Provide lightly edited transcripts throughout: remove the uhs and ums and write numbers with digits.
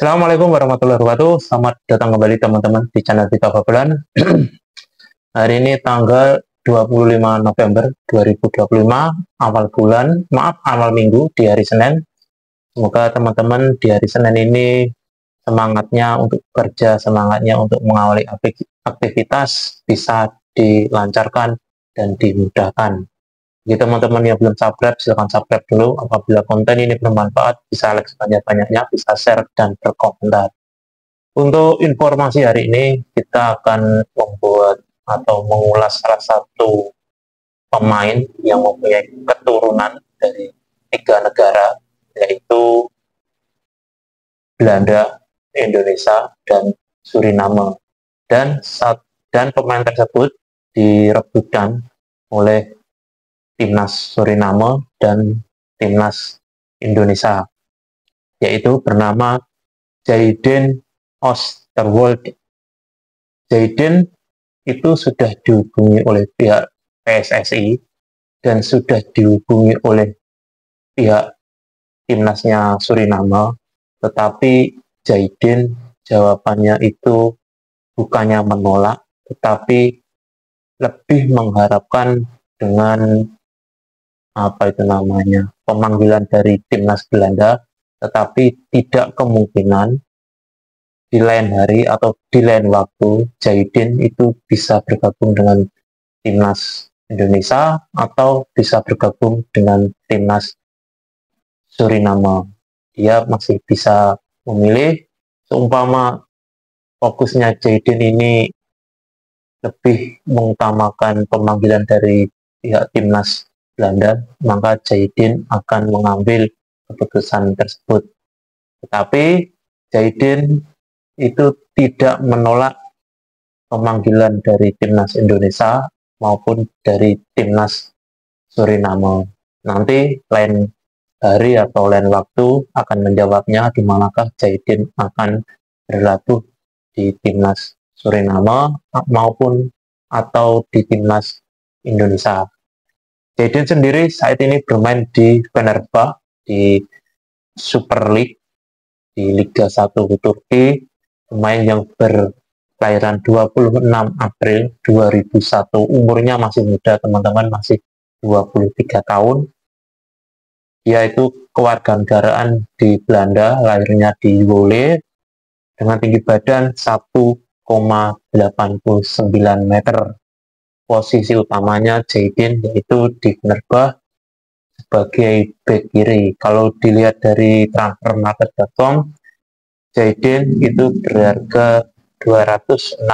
Assalamualaikum warahmatullahi wabarakatuh. Selamat datang kembali teman-teman di channel Vita Babelan. Hari ini tanggal 25 November 2025, awal minggu di hari Senin. Semoga teman-teman di hari Senin ini semangatnya untuk kerja, semangatnya untuk mengawali aktivitas bisa dilancarkan dan dimudahkan. Bagi teman-teman yang belum subscribe, silahkan subscribe dulu. Apabila konten ini bermanfaat, bisa like sebanyak-banyaknya, bisa share dan berkomentar. Untuk informasi hari ini, kita akan membuat atau mengulas salah satu pemain yang mempunyai keturunan dari 3 negara, yaitu Belanda, Indonesia, dan Suriname. Dan pemain tersebut direbutkan oleh timnas Suriname dan timnas Indonesia, yaitu bernama Jayden Oosterwolde. Jayden itu sudah dihubungi oleh pihak PSSI dan sudah dihubungi oleh pihak timnasnya Suriname, tetapi Jayden jawabannya itu bukannya menolak, tetapi lebih mengharapkan dengan pemanggilan dari timnas Belanda, tetapi tidak kemungkinan di lain hari atau di lain waktu Jayden itu bisa bergabung dengan timnas Indonesia atau bisa bergabung dengan timnas Suriname. Dia masih bisa memilih. Seumpama fokusnya Jayden ini lebih mengutamakan pemanggilan dari pihak timnas Belanda, maka Jayden akan mengambil keputusan tersebut. Tetapi Jayden itu tidak menolak pemanggilan dari timnas Indonesia maupun dari timnas Suriname. Nanti lain hari atau lain waktu akan menjawabnya di manakah Jayden akan berlabuh di timnas Suriname maupun atau di timnas Indonesia. Jayden sendiri saat ini bermain di Fenerbahce di Super League di Liga 1 Turki, pemain yang berkelahiran 26 April 2001, umurnya masih muda teman-teman, masih 23 tahun. Dia itu kewarganegaraan di Belanda, lahirnya di Wolle, dengan tinggi badan 1,89 meter. Posisi utamanya Jayden yaitu di Fenerbahce sebagai bek kiri. Kalau dilihat dari transfermarket.com, Jayden itu berharga 260,72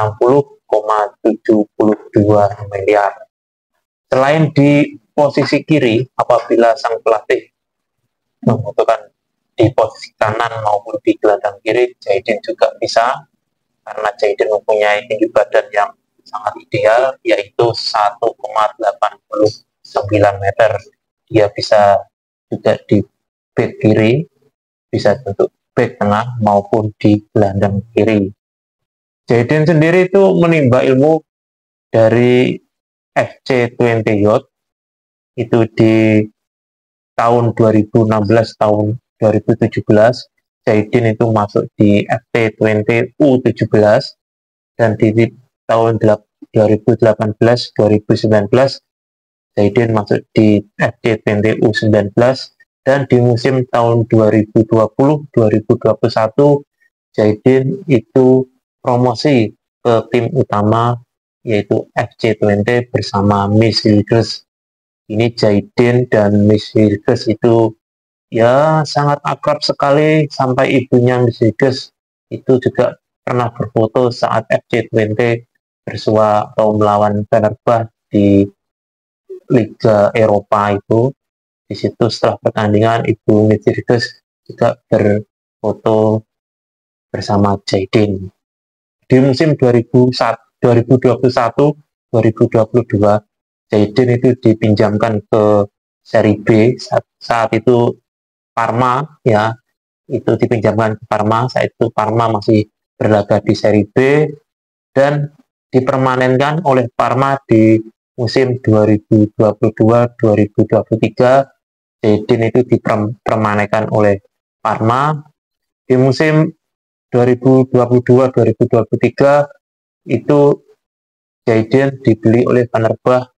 miliar. Selain di posisi kiri, apabila sang pelatih membutuhkan di posisi kanan maupun di gelandang kiri, Jayden juga bisa, karena Jayden mempunyai tinggi badan yang sangat ideal, yaitu 1,89 meter. Dia bisa juga di bek kiri, bisa untuk bek tengah maupun di gelandang kiri. Jayden sendiri itu menimba ilmu dari FC Twente Youth itu di tahun 2016, tahun 2017. Jayden itu masuk di FC Twente U17, dan di tahun 2018-2019 Jayden masuk di FC Twente U19, dan di musim tahun 2020-2021 Jayden itu promosi ke tim utama yaitu FC Twente bersama Miss Hilgers. Ini Jayden dan Miss Hilgers itu ya sangat akrab sekali, sampai ibunya Miss Hilgers itu juga pernah berfoto saat FC Twente bersua atau melawan Fenerbahce di Liga Eropa itu. Di situ setelah pertandingan ibu Miss Hilgers juga berfoto bersama Jayden. Di musim 2021-2022 Jayden itu dipinjamkan ke Serie B. Saat itu Parma, ya, itu dipinjamkan ke Parma. Saat itu Parma masih berlaga di Serie B dan dipermanenkan oleh Parma di musim 2022-2023. Jayden itu dipermanenkan oleh Parma. Di musim 2022-2023 itu Jaden dibeli oleh Fenerbahce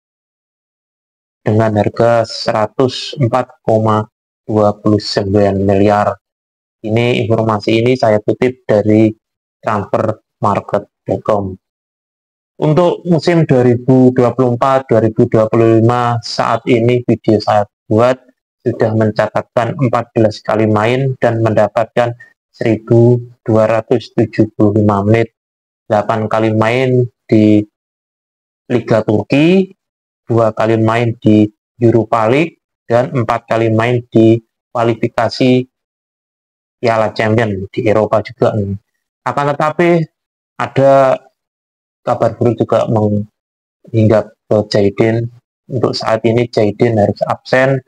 dengan harga 104,29 miliar. Ini informasi ini saya kutip dari transfermarket.com. Untuk musim 2024-2025 saat ini video saya buat sudah mencatatkan 14 kali main dan mendapatkan 1.275 menit, 8 kali main di Liga Turki, 2 kali main di Europa League, dan 4 kali main di kualifikasi Piala Champion di Eropa juga. Akan tetapi ada kabar buruk juga mengingat ke Jaden. Untuk saat ini Jaden harus absen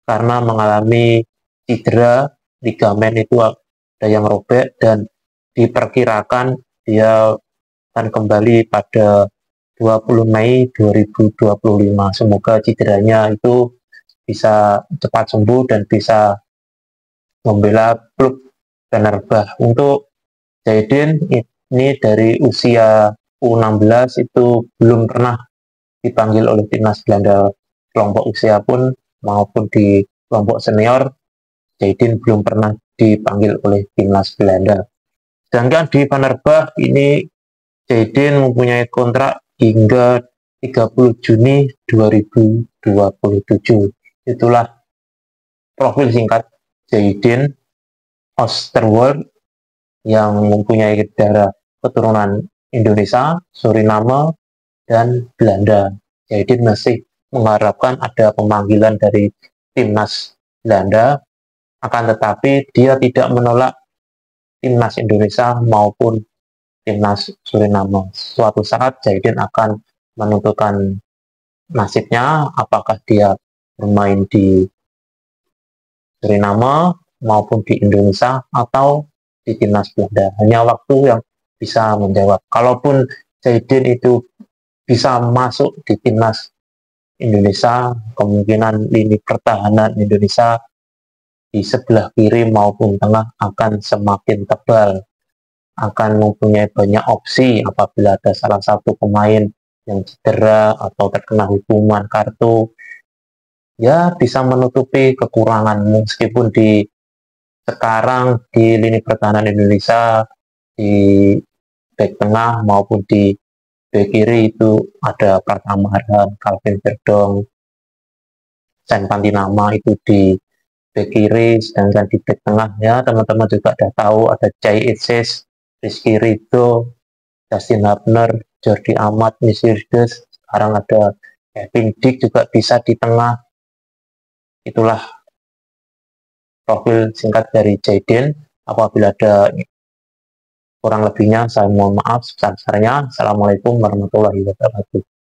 karena mengalami cedera ligamen, itu ada yang robek dan diperkirakan dia akan kembali pada 20 Mei 2025. Semoga cederanya itu bisa cepat sembuh dan bisa membela klub Fenerbahce. Untuk Jaden ini dari usia U16 itu belum pernah dipanggil oleh timnas Belanda kelompok usia pun maupun di kelompok senior. Jaden belum pernah dipanggil oleh timnas Belanda. Sedangkan di Fenerbahce ini Jaden mempunyai kontrak hingga 30 Juni 2027. Itulah profil singkat Jaden Oosterwolde yang mempunyai darah keturunan Indonesia, Suriname, dan Belanda. Jadi masih mengharapkan ada pemanggilan dari timnas Belanda, akan tetapi dia tidak menolak timnas Indonesia maupun timnas Suriname. Suatu saat Jaden akan menentukan nasibnya, apakah dia bermain di Suriname maupun di Indonesia atau di timnas Belanda. Hanya waktu yang bisa menjawab. Kalaupun Jaden itu bisa masuk di timnas Indonesia, kemungkinan lini pertahanan Indonesia di sebelah kiri maupun tengah akan semakin tebal, akan mempunyai banyak opsi apabila ada salah satu pemain yang cedera atau terkena hukuman kartu, ya bisa menutupi kekurangan. Meskipun di sekarang di lini pertahanan Indonesia, di back tengah maupun di back kiri itu ada Pratama Arhan, Calvin Verdong, Sen Pantinama itu di back kiri, sedangkan di back tengah ya teman-teman juga sudah tahu ada Jai Itzes, Rizky Ridho, Justin Hubner, Jordi Amat, Misirdes, sekarang ada Kevin Dick juga bisa di tengah. Itulah profil singkat dari Jaden. Apabila ada kurang lebihnya saya mohon maaf sebesar-besarnya. Assalamualaikum warahmatullahi wabarakatuh.